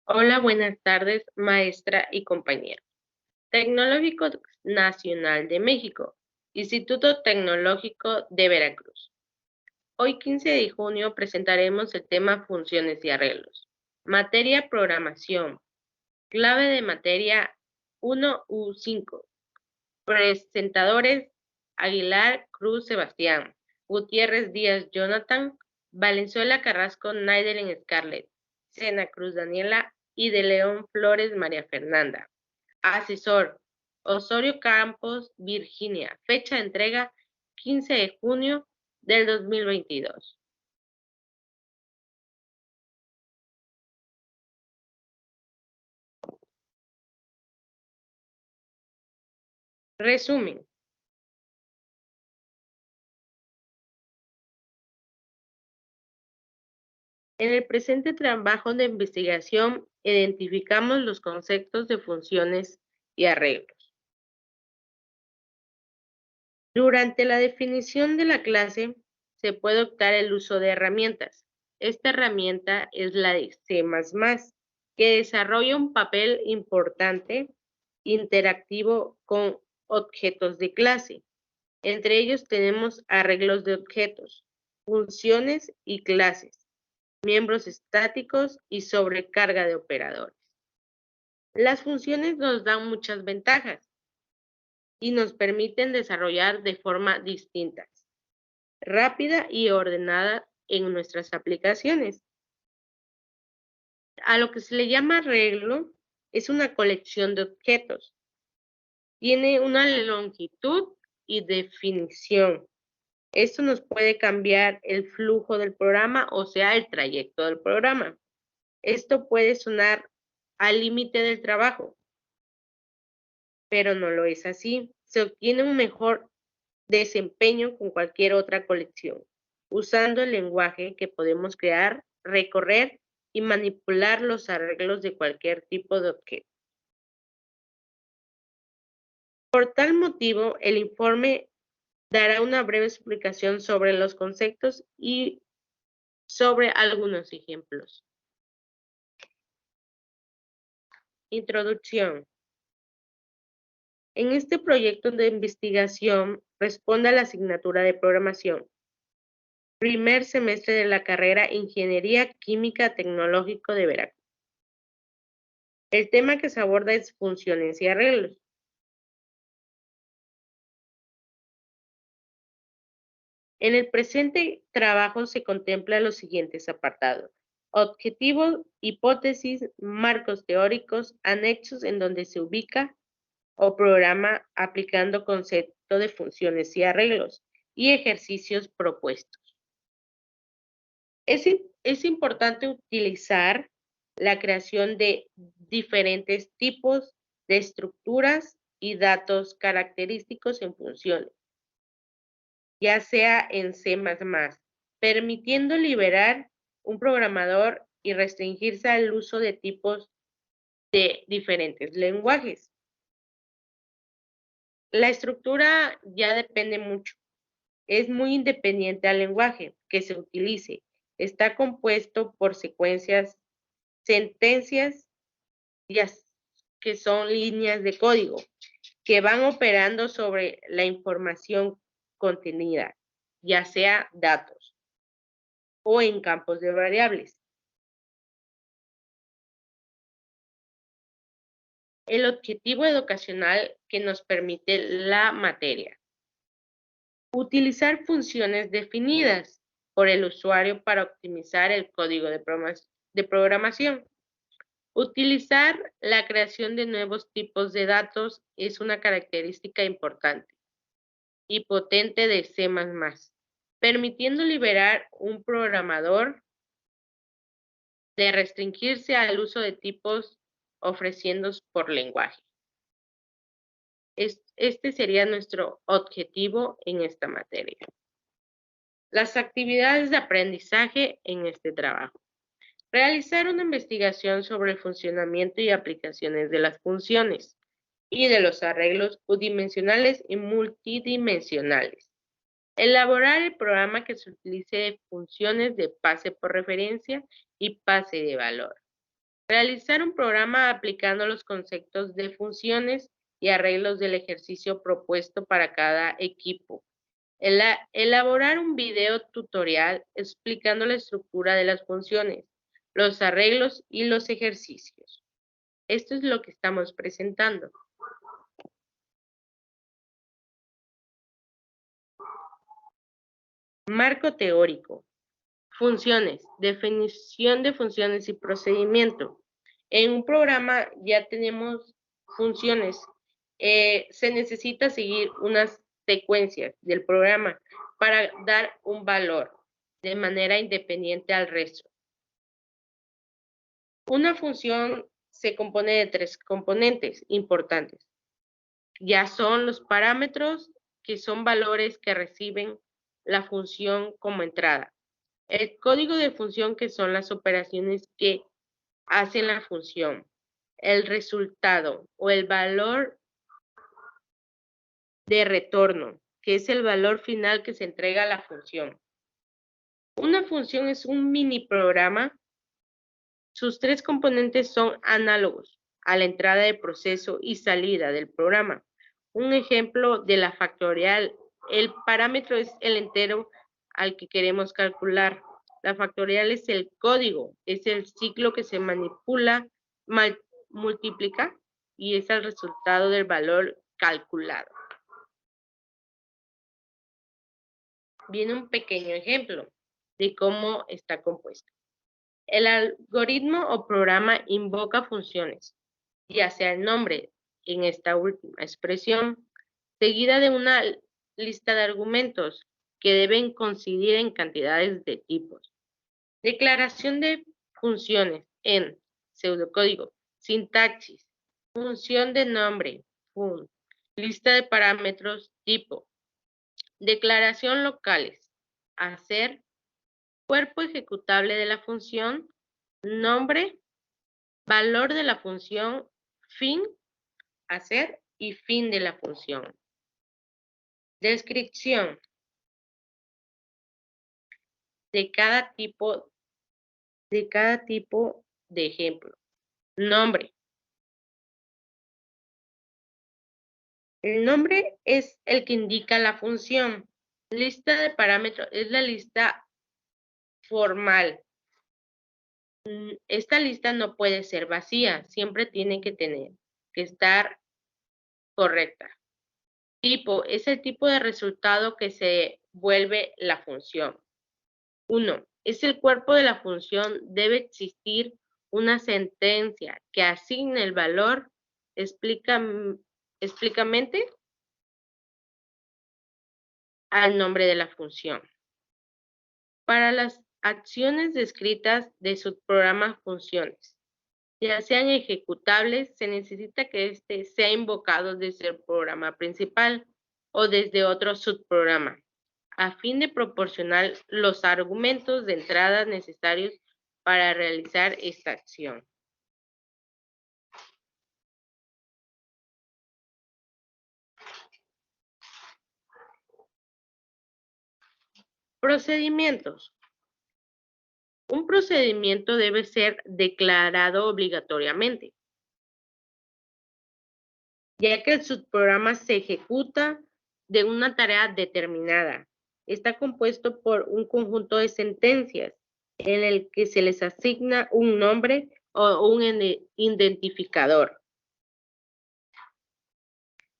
Hola, buenas tardes, maestra y compañera. Tecnológico Nacional de México, Instituto Tecnológico de Veracruz. Hoy, 15 de junio, presentaremos el tema Funciones y arreglos. Materia Programación. Clave de materia 1U5. Presentadores: Aguilar Cruz Sebastián, Gutiérrez Díaz Jonathan, Valenzuela Carrasco Naidelen Scarlett, Sena Cruz Daniela y de León Flores María Fernanda. Asesor: Osorio Campos Virginia. Fecha de entrega: 15 de junio del 2022. Resumen. En el presente trabajo de investigación identificamos los conceptos de funciones y arreglos. Durante la definición de la clase se puede optar el uso de herramientas. Esta herramienta es la de C++, que desarrolla un papel importante interactivo con objetos de clase. Entre ellos tenemos arreglos de objetos, funciones y clases, miembros estáticos y sobrecarga de operadores. Las funciones nos dan muchas ventajas y nos permiten desarrollar de forma distinta, rápida y ordenada en nuestras aplicaciones. A lo que se le llama arreglo es una colección de objetos. Tiene una longitud y definición. Esto nos puede cambiar el flujo del programa, o sea, el trayecto del programa. Esto puede sonar al límite del trabajo, pero no lo es así. Se obtiene un mejor desempeño con cualquier otra colección, usando el lenguaje que podemos crear, recorrer y manipular los arreglos de cualquier tipo de objeto. Por tal motivo, el informe dará una breve explicación sobre los conceptos y sobre algunos ejemplos. Introducción. En este proyecto de investigación responde a la asignatura de programación. Primer semestre de la carrera Ingeniería Química Tecnológico de Veracruz. El tema que se aborda es funciones y arreglos. En el presente trabajo se contempla los siguientes apartados: objetivos, hipótesis, marcos teóricos, anexos en donde se ubica o programa aplicando concepto de funciones y arreglos, y ejercicios propuestos. Es importante utilizar la creación de diferentes tipos de estructuras y datos característicos en funciones, ya sea en C++, permitiendo liberar un programador y restringirse al uso de tipos de diferentes lenguajes. La estructura ya depende mucho. Es muy independiente al lenguaje que se utilice. Está compuesto por secuencias, sentencias, que son líneas de código, que van operando sobre la información contenida, ya sea datos o en campos de variables. El objetivo educacional que nos permite la materia. Utilizar funciones definidas por el usuario para optimizar el código de programación. Utilizar la creación de nuevos tipos de datos es una característica importante y potente de C++, permitiendo liberar un programador de restringirse al uso de tipos ofrecidos por lenguaje. Este sería nuestro objetivo en esta materia. Las actividades de aprendizaje en este trabajo. Realizar una investigación sobre el funcionamiento y aplicaciones de las funciones y de los arreglos unidimensionales y multidimensionales. Elaborar el programa que se utilice de funciones de pase por referencia y pase de valor. Realizar un programa aplicando los conceptos de funciones y arreglos del ejercicio propuesto para cada equipo. Elaborar un video tutorial explicando la estructura de las funciones, los arreglos y los ejercicios. Esto es lo que estamos presentando. Marco teórico. Funciones, definición de funciones y procedimiento. En un programa ya tenemos funciones. Se necesita seguir unas secuencias del programa para dar un valor de manera independiente al resto. Una función se compone de 3 componentes importantes. Ya son los parámetros, que son valores que reciben la función como entrada. El código de función, que son las operaciones que hacen la función. El resultado o el valor de retorno, que es el valor final que se entrega a la función. Una función es un mini programa. Sus 3 componentes son análogos a la entrada de proceso y salida del programa. Un ejemplo de la factorial: el parámetro es el entero al que queremos calcular. La factorial es el código, es el ciclo que se multiplica y es el resultado del valor calculado. Viene un pequeño ejemplo de cómo está compuesto. El algoritmo o programa invoca funciones, ya sea el nombre en esta última expresión, seguida de una lista de argumentos que deben coincidir en cantidades de tipos. Declaración de funciones en pseudocódigo, sintaxis, función de nombre, fun, lista de parámetros, tipo, declaración locales, hacer, cuerpo ejecutable de la función, nombre, valor de la función, fin, hacer y fin de la función. Descripción de cada tipo de ejemplo. Nombre. El nombre es el que indica la función. Lista de parámetros es la lista formal. Esta lista no puede ser vacía, siempre tiene que estar correcta. Tipo es el tipo de resultado que se vuelve la función. 1. Es el cuerpo de la función. Debe existir una sentencia que asigne el valor explícitamente al nombre de la función. Para las acciones descritas de subprograma funciones, ya sean ejecutables, se necesita que éste sea invocado desde el programa principal o desde otro subprograma, a fin de proporcionar los argumentos de entrada necesarios para realizar esta acción. Procedimientos. Un procedimiento debe ser declarado obligatoriamente, ya que el subprograma se ejecuta de una tarea determinada. Está compuesto por un conjunto de sentencias en el que se les asigna un nombre o un identificador.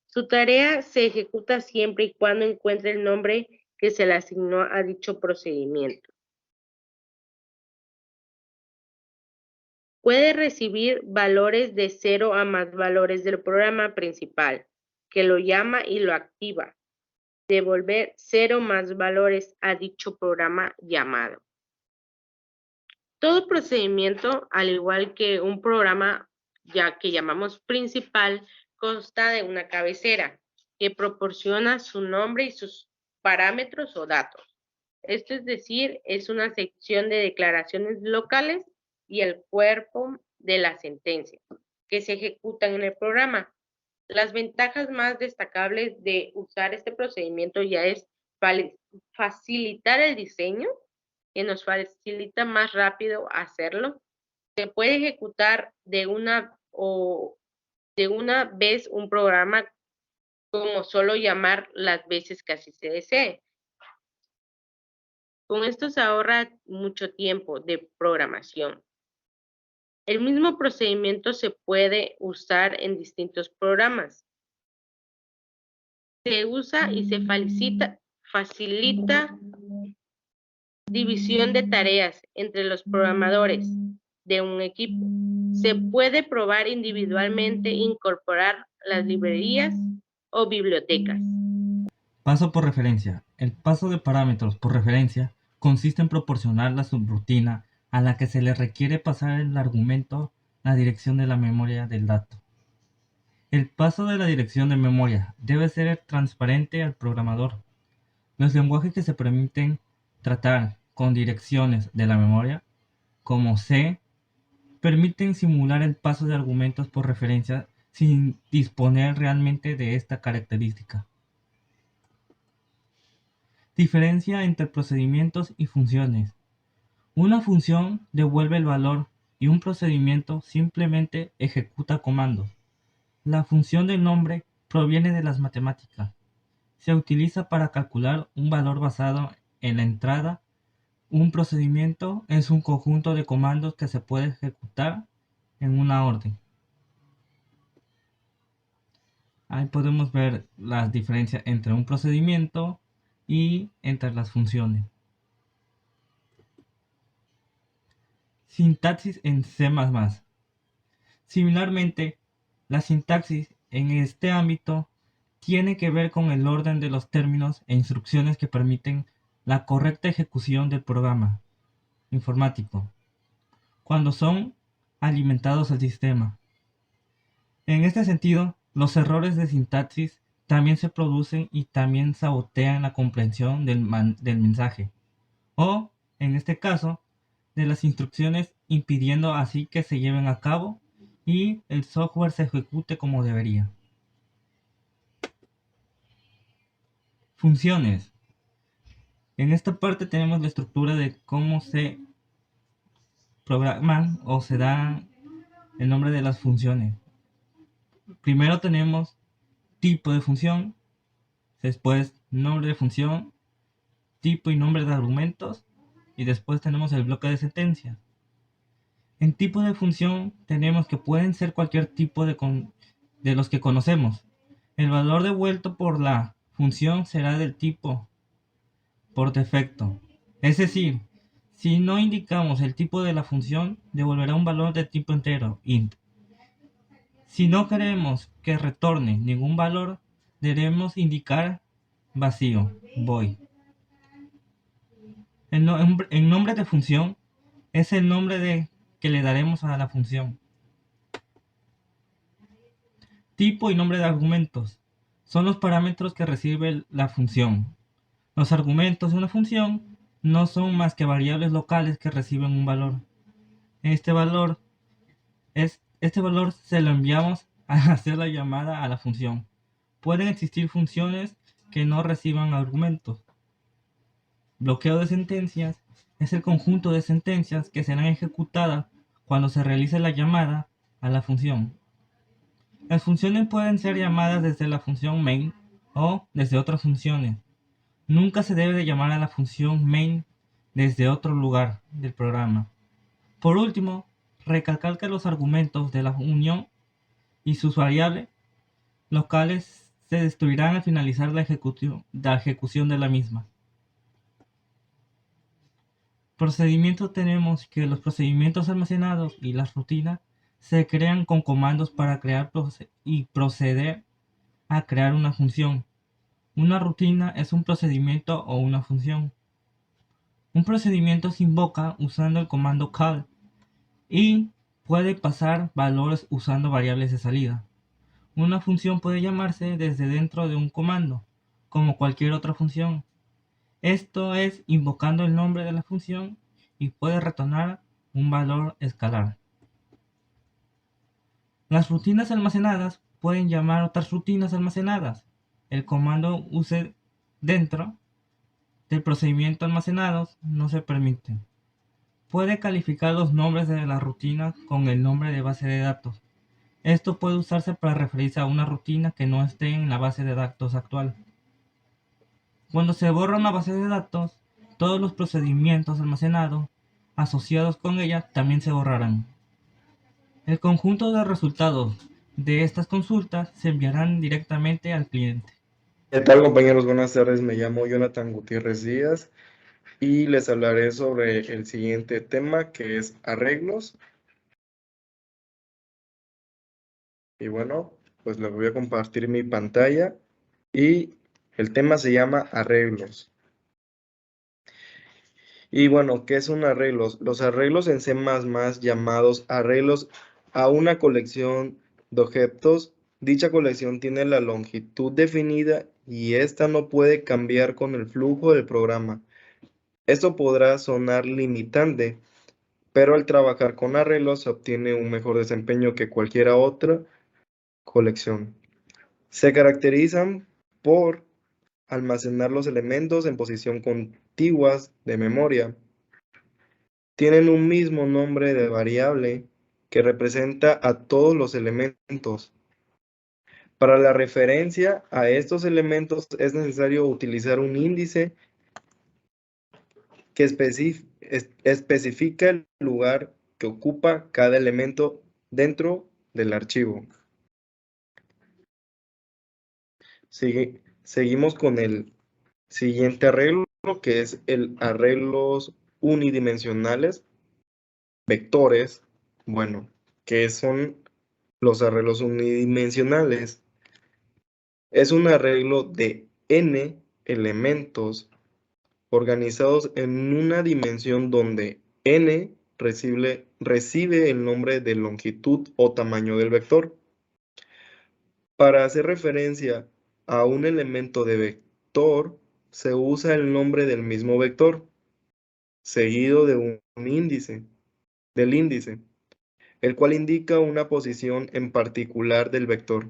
Su tarea se ejecuta siempre y cuando encuentre el nombre que se le asignó a dicho procedimiento. Puede recibir valores de 0 a más valores del programa principal, que lo llama y lo activa. Devolver 0 más valores a dicho programa llamado. Todo procedimiento, al igual que un programa ya que llamamos principal, consta de una cabecera que proporciona su nombre y sus parámetros o datos. Esto es decir, es una sección de declaraciones locales y el cuerpo de la sentencia que se ejecutan en el programa. Las ventajas más destacables de usar este procedimiento ya es facilitar el diseño, que nos facilita más rápido hacerlo, Se puede ejecutar de una vez un programa como solo llamar las veces que así se desee. Con esto se ahorra mucho tiempo de programación. El mismo procedimiento se puede usar en distintos programas. Se usa y se facilita división de tareas entre los programadores de un equipo. Se puede probar individualmente incorporar las librerías o bibliotecas. Paso por referencia. El paso de parámetros por referencia consiste en proporcionar la subrutina a la que se le requiere pasar el argumento la dirección de la memoria del dato. El paso de la dirección de memoria debe ser transparente al programador. Los lenguajes que se permiten tratar con direcciones de la memoria, como C, permiten simular el paso de argumentos por referencia sin disponer realmente de esta característica. Diferencia entre procedimientos y funciones. Una función devuelve el valor y un procedimiento simplemente ejecuta comandos. La función del nombre proviene de las matemáticas. Se utiliza para calcular un valor basado en la entrada. Un procedimiento es un conjunto de comandos que se puede ejecutar en una orden. Ahí podemos ver las diferencias entre un procedimiento y entre las funciones. Sintaxis en C++. Similarmente, la sintaxis en este ámbito tiene que ver con el orden de los términos e instrucciones que permiten la correcta ejecución del programa informático cuando son alimentados al sistema. En este sentido, los errores de sintaxis también se producen y también sabotean la comprensión del mensaje, o, en este caso, de las instrucciones, impidiendo así que se lleven a cabo y el software se ejecute como debería. Funciones. En esta parte tenemos la estructura de cómo se programan o se da el nombre de las funciones. Primero tenemos tipo de función, después nombre de función, tipo y nombre de argumentos, y después tenemos el bloque de sentencias. En tipo de función tenemos que pueden ser cualquier tipo de los que conocemos. El valor devuelto por la función será del tipo por defecto. Es decir, si no indicamos el tipo de la función, devolverá un valor de tipo entero, int. Si no queremos que retorne ningún valor, debemos indicar vacío, void. El nombre de función es el nombre que le daremos a la función. Tipo y nombre de argumentos son los parámetros que recibe la función. Los argumentos de una función no son más que variables locales que reciben un valor. Este valor se lo enviamos al hacer la llamada a la función. Pueden existir funciones que no reciban argumentos. Bloqueo de sentencias es el conjunto de sentencias que serán ejecutadas cuando se realice la llamada a la función. Las funciones pueden ser llamadas desde la función main o desde otras funciones. Nunca se debe de llamar a la función main desde otro lugar del programa. Por último, recalcar que los argumentos de la unión y sus variables locales se destruirán al finalizar la ejecución de la misma. Procedimientos. Tenemos que los procedimientos almacenados y las rutinas se crean con comandos para crear y proceder a crear una función. Una rutina es un procedimiento o una función. Un procedimiento se invoca usando el comando call y puede pasar valores usando variables de salida. Una función puede llamarse desde dentro de un comando, como cualquier otra función. Esto es invocando el nombre de la función y puede retornar un valor escalar. Las rutinas almacenadas pueden llamar otras rutinas almacenadas. El comando use dentro del procedimiento almacenado no se permite. puede calificar los nombres de la rutina con el nombre de base de datos. Esto puede usarse para referirse a una rutina que no esté en la base de datos actual. Cuando se borra una base de datos, todos los procedimientos almacenados asociados con ella también se borrarán. El conjunto de resultados de estas consultas se enviarán directamente al cliente. ¿Qué tal, compañeros? Buenas tardes, me llamo Jonathan Gutiérrez Díaz y les hablaré sobre el siguiente tema, que es arreglos. Y bueno, pues les voy a compartir mi pantalla y el tema se llama arreglos. Y bueno, ¿qué son arreglos? Los arreglos en C++, llamados arreglos a una colección de objetos, dicha colección tiene la longitud definida y esta no puede cambiar con el flujo del programa. Esto podrá sonar limitante, pero al trabajar con arreglos se obtiene un mejor desempeño que cualquier otra colección. Se caracterizan por almacenar los elementos en posición contiguas de memoria. Tienen un mismo nombre de variable que representa a todos los elementos. Para la referencia a estos elementos es necesario utilizar un índice que especifica el lugar que ocupa cada elemento dentro del archivo. Seguimos con el siguiente arreglo, que es el arreglos unidimensionales, vectores. Bueno, ¿qué son los arreglos unidimensionales? Es un arreglo de n elementos organizados en una dimensión donde n recibe el nombre de longitud o tamaño del vector. Para hacer referencia a un elemento de vector, se usa el nombre del mismo vector, seguido de un índice, del índice, el cual indica una posición en particular del vector.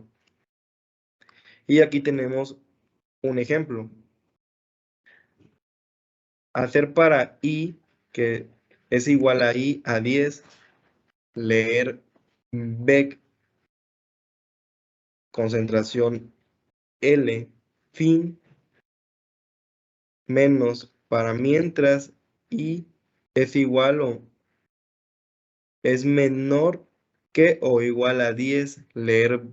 Y aquí tenemos un ejemplo. Hacer para i, que es igual a i a 10, leer vec, concentración L, fin, menos para mientras i es igual o es menor que o igual a 10, leer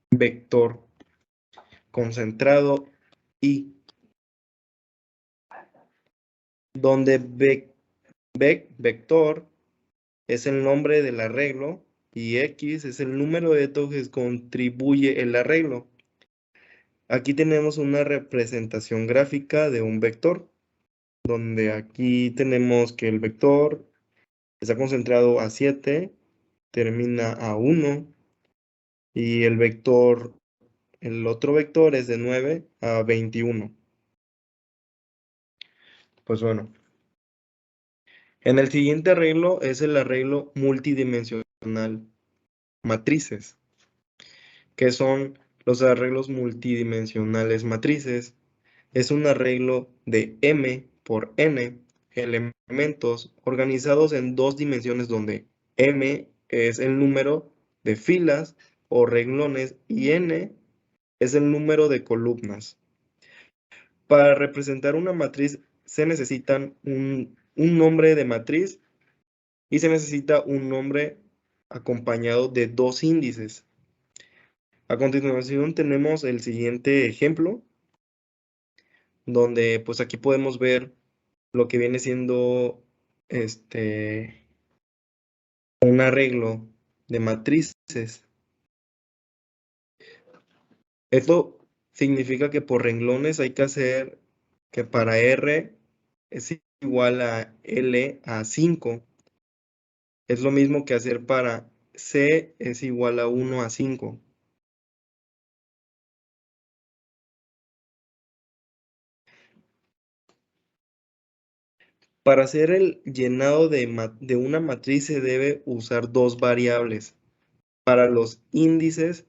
vector concentrado i, donde vector es el nombre del arreglo y x es el número de datos que contribuye el arreglo. Aquí tenemos una representación gráfica de un vector, donde aquí tenemos que el vector está concentrado a 7, termina a 1, y el otro vector es de 9 a 21. Pues bueno, en el siguiente arreglo es el arreglo multidimensional, matrices, que son los arreglos multidimensionales matrices. Es un arreglo de m por n elementos organizados en dos dimensiones donde m es el número de filas o renglones y n es el número de columnas. Para representar una matriz se necesitan un nombre de matriz y se necesita un nombre acompañado de dos índices. A continuación tenemos el siguiente ejemplo, donde pues aquí podemos ver lo que viene siendo un arreglo de matrices. Esto significa que por renglones hay que hacer que para R es igual a L a 5. Es lo mismo que hacer para C es igual a 1 a 5. Para hacer el llenado de una matriz se debe usar dos variables para los índices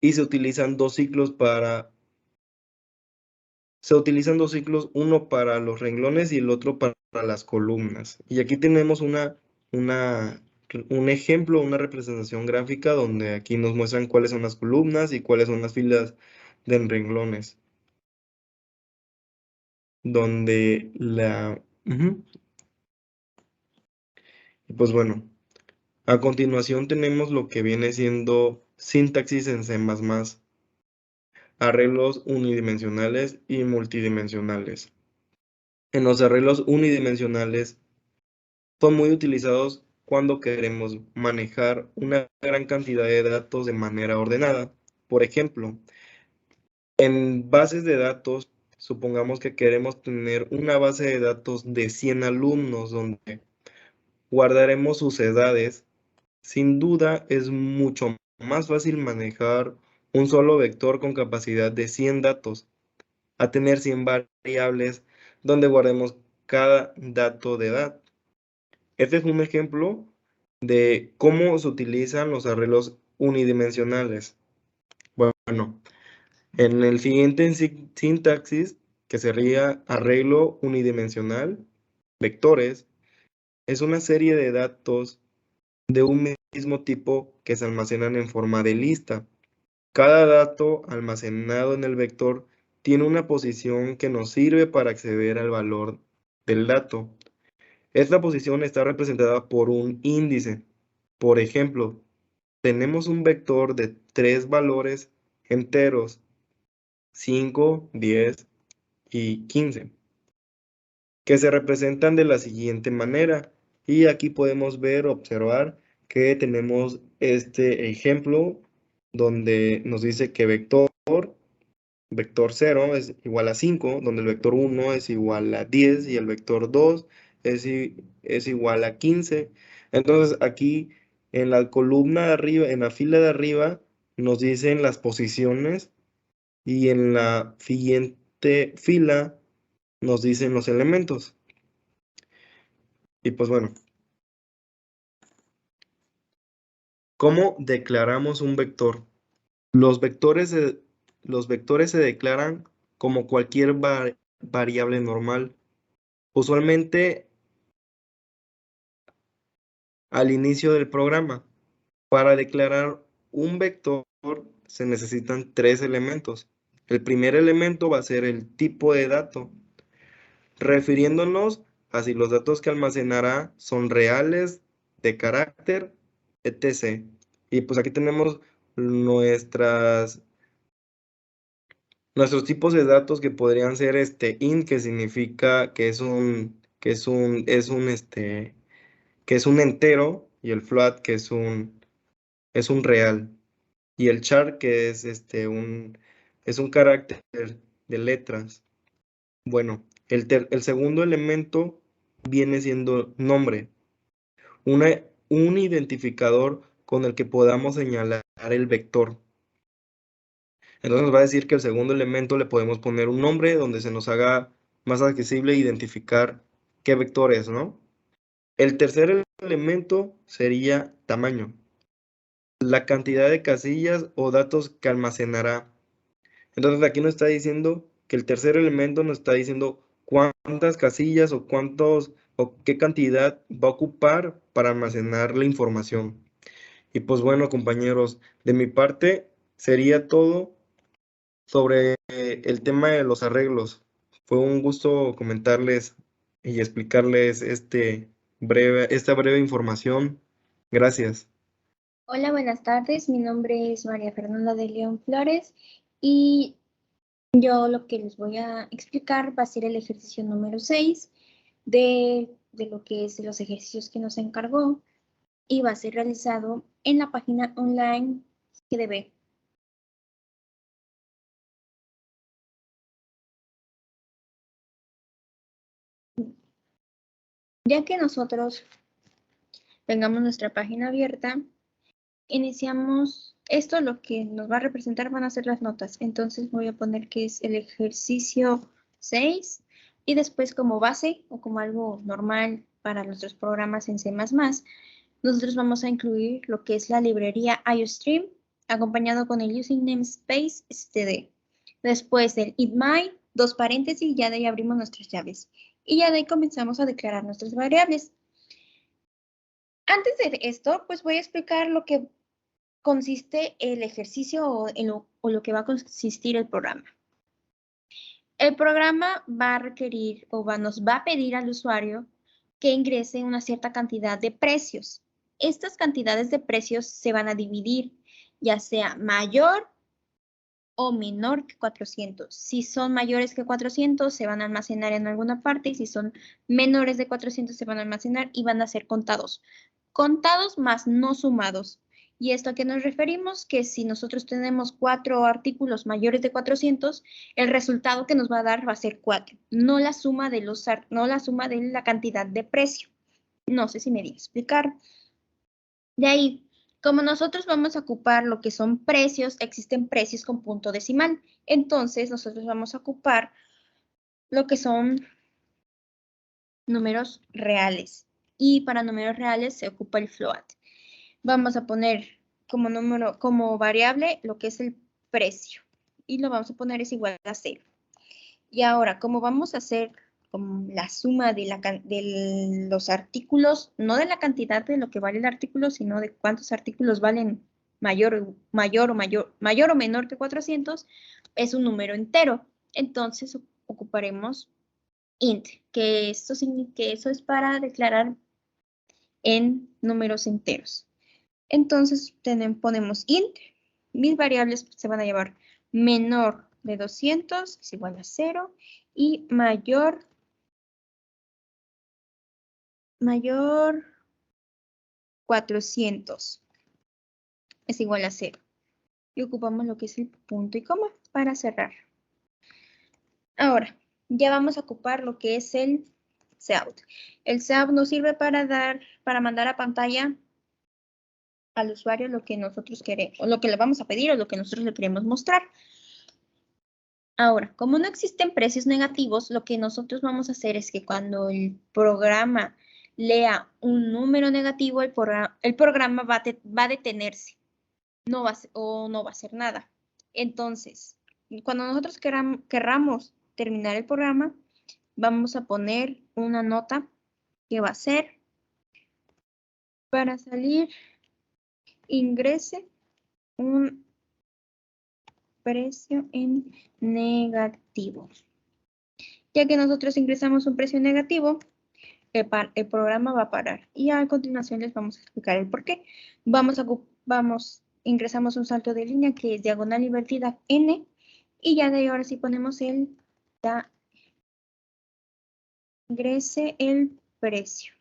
y se utilizan dos ciclos para Se utilizan dos ciclos, uno para los renglones y el otro para las columnas. Y aquí tenemos un ejemplo, una representación gráfica donde aquí nos muestran cuáles son las columnas y cuáles son las filas de renglones. Donde Y pues bueno, a continuación tenemos lo que viene siendo sintaxis en C++, arreglos unidimensionales y multidimensionales. En los arreglos unidimensionales son muy utilizados cuando queremos manejar una gran cantidad de datos de manera ordenada. Por ejemplo, en bases de datos, supongamos que queremos tener una base de datos de 100 alumnos donde guardaremos sus edades. Sin duda es mucho más fácil manejar un solo vector con capacidad de 100 datos a tener 100 variables donde guardemos cada dato de edad. Este es un ejemplo de cómo se utilizan los arreglos unidimensionales. Bueno, en el siguiente sintaxis, que sería arreglo unidimensional, vectores, es una serie de datos de un mismo tipo que se almacenan en forma de lista. Cada dato almacenado en el vector tiene una posición que nos sirve para acceder al valor del dato. Esta posición está representada por un índice. Por ejemplo, tenemos un vector de 3 valores enteros, 5, 10 y 15, que se representan de la siguiente manera. Y aquí podemos ver, observar que tenemos este ejemplo donde nos dice que vector 0 es igual a 5, donde el vector 1 es igual a 10 y el vector 2 es igual a 15. Entonces aquí en la columna de arriba, en la fila de arriba, nos dicen las posiciones y en la siguiente fila nos dicen los elementos. Y pues bueno, ¿cómo declaramos un vector? Los vectores se declaran como cualquier variable normal. Usualmente al inicio del programa. Para declarar un vector se necesitan 3 elementos. El primer elemento va a ser el tipo de dato, refiriéndonos a si los datos que almacenará son reales, de carácter, etc. Y pues aquí tenemos nuestros tipos de datos que podrían ser int, que significa que es un entero, y el float, que es un real, y el char, que es un carácter de letras. Bueno, el segundo elemento viene siendo nombre, un identificador con el que podamos señalar el vector. Entonces nos va a decir que el segundo elemento le podemos poner un nombre donde se nos haga más accesible identificar qué vector es, ¿no? El tercer elemento sería tamaño, la cantidad de casillas o datos que almacenará. Entonces aquí nos está diciendo que el tercer elemento nos está diciendo cuántas casillas o qué cantidad va a ocupar para almacenar la información. Y pues bueno, compañeros, de mi parte sería todo sobre el tema de los arreglos. Fue un gusto comentarles y explicarles esta breve información. Gracias. Hola, buenas tardes. Mi nombre es María Fernanda de León Flores y yo lo que les voy a explicar va a ser el ejercicio número 6 de lo que es de los ejercicios que nos encargó y va a ser realizado en la página online GDB. Ya que nosotros tengamos nuestra página abierta, iniciamos esto, lo que nos va a representar van a ser las notas. Entonces voy a poner que es el ejercicio 6 y después como base o como algo normal para nuestros programas en C++, nosotros vamos a incluir lo que es la librería IOStream acompañado con el using namespace std. Después del itmy dos paréntesis y ya de ahí abrimos nuestras llaves. Y ya de ahí comenzamos a declarar nuestras variables. Antes de esto, pues voy a explicar lo que consiste el ejercicio o lo que va a consistir el programa. El programa va a requerir nos va a pedir al usuario que ingrese una cierta cantidad de precios. Estas cantidades de precios se van a dividir, ya sea mayor o menor que 400. Si son mayores que 400, se van a almacenar en alguna parte, y si son menores de 400, se van a almacenar y van a ser contados. Contados más no sumados. ¿Y esto a qué nos referimos? Que si nosotros tenemos 4 artículos mayores de 400, el resultado que nos va a dar va a ser 4, no la suma de la cantidad de precio. No sé si me di a explicar. De ahí, como nosotros vamos a ocupar lo que son precios, existen precios con punto decimal. Entonces, nosotros vamos a ocupar lo que son números reales. Y para números reales se ocupa el float. Vamos a poner como variable lo que es el precio. Y lo vamos a poner es igual a 0. Y ahora, como vamos a hacer la suma de los artículos, no de la cantidad de lo que vale el artículo, sino de cuántos artículos valen mayor o menor que 400, es un número entero. Entonces, ocuparemos int, que eso es para declarar en números enteros. Entonces, ponemos int, mis variables se van a llevar menor de 200 es igual a 0 y mayor 400 es igual a 0. Y ocupamos lo que es el punto y coma para cerrar. Ahora, ya vamos a ocupar lo que es el cout. El cout nos sirve para mandar a pantalla al usuario lo que nosotros queremos, o lo que le vamos a pedir o lo que nosotros le queremos mostrar. Ahora, como no existen precios negativos, lo que nosotros vamos a hacer es que cuando el programa lea un número negativo, el programa va a detenerse, no va a hacer nada. Entonces, cuando nosotros querramos terminar el programa, vamos a poner una nota que va a ser para salir, ingrese un precio en negativo. Ya que nosotros ingresamos un precio negativo, el programa va a parar. Y a continuación les vamos a explicar el por qué. Ingresamos un salto de línea que es diagonal invertida N, y ya de ahí ahora sí ponemos ingrese el precio.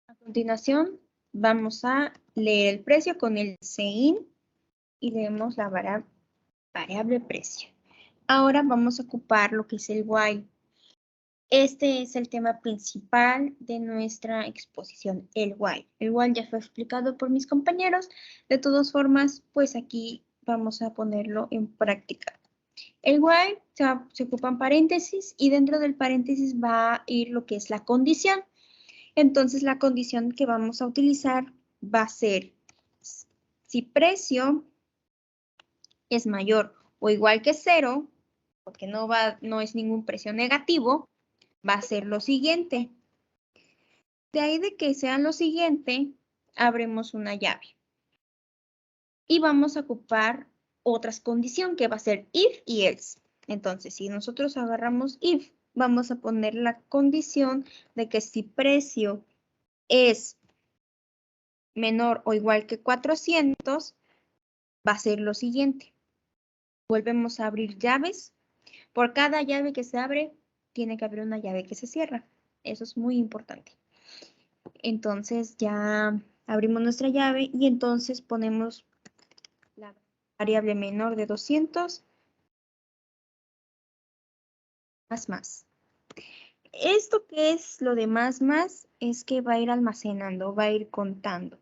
A continuación, vamos a leer el precio con el CIN y leemos la variable precio. Ahora vamos a ocupar lo que es el while. Este es el tema principal de nuestra exposición, el while. El while ya fue explicado por mis compañeros. De todas formas, pues aquí vamos a ponerlo en práctica. El while se ocupan paréntesis y dentro del paréntesis va a ir lo que es la condición. Entonces, la condición que vamos a utilizar va a ser si precio es mayor o igual que 0, porque no es ningún precio negativo, va a ser lo siguiente. De ahí de que sea lo siguiente, abrimos una llave. Y vamos a ocupar otras condiciones que va a ser if y else. Entonces, si nosotros agarramos if, vamos a poner la condición de que si precio es menor o igual que 400, va a ser lo siguiente. Volvemos a abrir llaves. Por cada llave que se abre, tiene que haber una llave que se cierra. Eso es muy importante. Entonces ya abrimos nuestra llave y entonces ponemos la variable menor de 200 más. Esto que es lo de más es que va a ir almacenando, va a ir contando.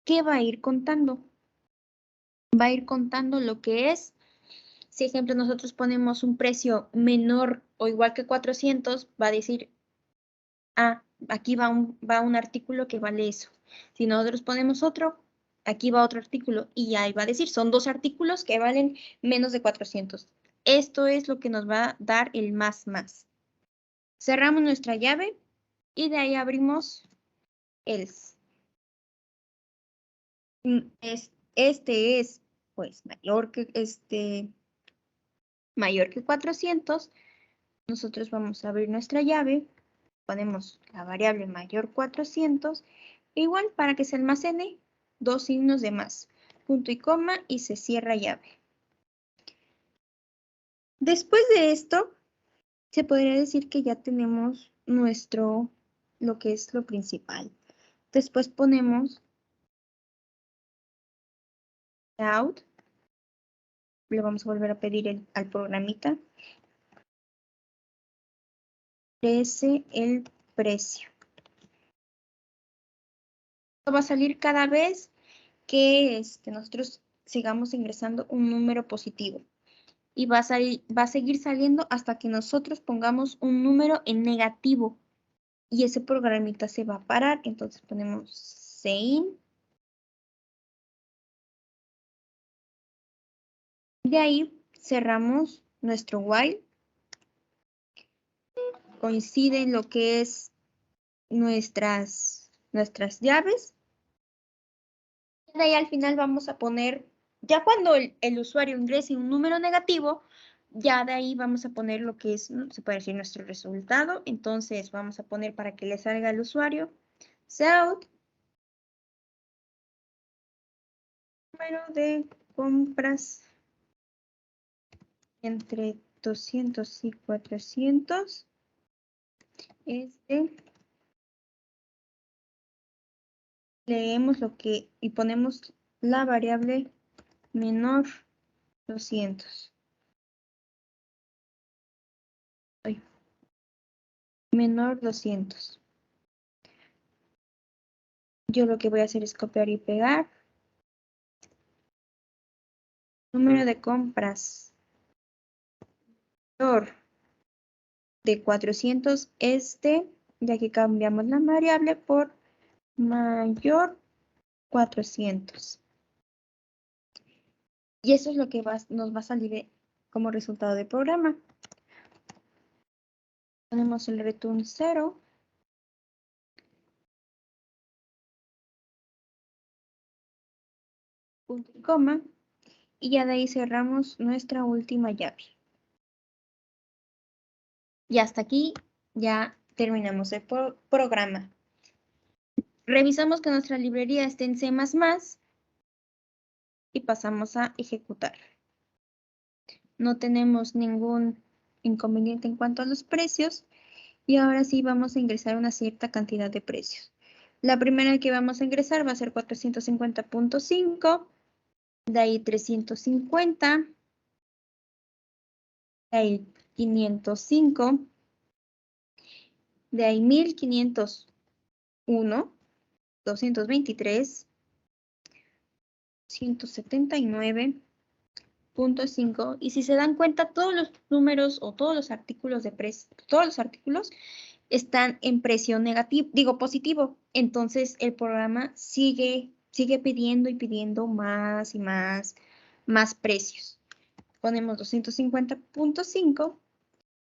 ¿Qué va a ir contando? Va a ir contando lo que es, si ejemplo nosotros ponemos un precio menor o igual que 400, va a decir, aquí va un artículo que vale eso. Si nosotros ponemos otro, aquí va otro artículo y ahí va a decir, son 2 artículos que valen menos de 400. Esto es lo que nos va a dar el más. Cerramos nuestra llave y de ahí abrimos else. Este es pues mayor que mayor que 400. Nosotros vamos a abrir nuestra llave, ponemos la variable mayor 400, igual para que se almacene 2 signos de más, punto y coma, y se cierra llave. Después de esto, se podría decir que ya tenemos lo que es lo principal. Después ponemos out, le vamos a volver a pedir al programita, crece el precio. Esto va a salir cada vez que nosotros sigamos ingresando un número positivo. Y va a seguir saliendo hasta que nosotros pongamos un número en negativo. Y ese programita se va a parar. Entonces ponemos sein. De ahí cerramos nuestro while. Coincide en lo que es nuestras llaves. De ahí al final vamos a poner, ya cuando el usuario ingrese un número negativo, ya de ahí vamos a poner lo que es, se puede decir, nuestro resultado. Entonces vamos a poner para que le salga al usuario, out, número de compras entre 200 y 400 leemos lo que y ponemos la variable menor 200. Menor 200. Yo lo que voy a hacer es copiar y pegar. Número de compras menor de 400 ya que cambiamos la variable por mayor 400. Y eso es lo que nos va a salir como resultado del programa. Ponemos el return 0. Punto y coma. Y ya de ahí cerramos nuestra última llave. Y hasta aquí ya terminamos el programa. Revisamos que nuestra librería esté en C++ y pasamos a ejecutar. No tenemos ningún inconveniente en cuanto a los precios y ahora sí vamos a ingresar una cierta cantidad de precios. La primera que vamos a ingresar va a ser 450.5, de ahí 350, de ahí 505, de ahí 1501, 223, 179.5, y si se dan cuenta, todos los números o todos los artículos de precio, todos los artículos están en precio negativo, digo positivo. Entonces el programa sigue pidiendo y pidiendo más y más precios. Ponemos 250.5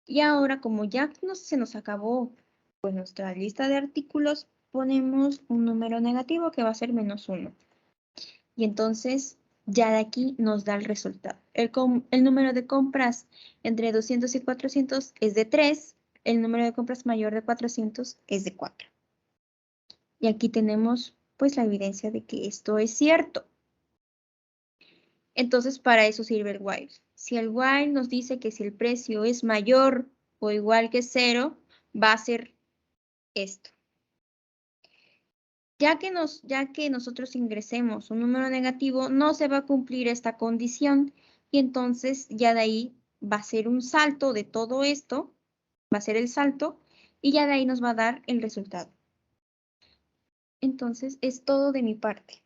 y ahora como ya se nos acabó pues nuestra lista de artículos, ponemos un número negativo que va a ser -1. Y entonces ya de aquí nos da el resultado. El número de compras entre 200 y 400 es de 3. El número de compras mayor de 400 es de 4. Y aquí tenemos pues la evidencia de que esto es cierto. Entonces para eso sirve el while. Si el while nos dice que si el precio es mayor o igual que 0, va a ser esto. Ya que nosotros ingresemos un número negativo, no se va a cumplir esta condición y entonces ya de ahí va a ser un salto de todo esto, va a ser el salto y ya de ahí nos va a dar el resultado. Entonces es todo de mi parte.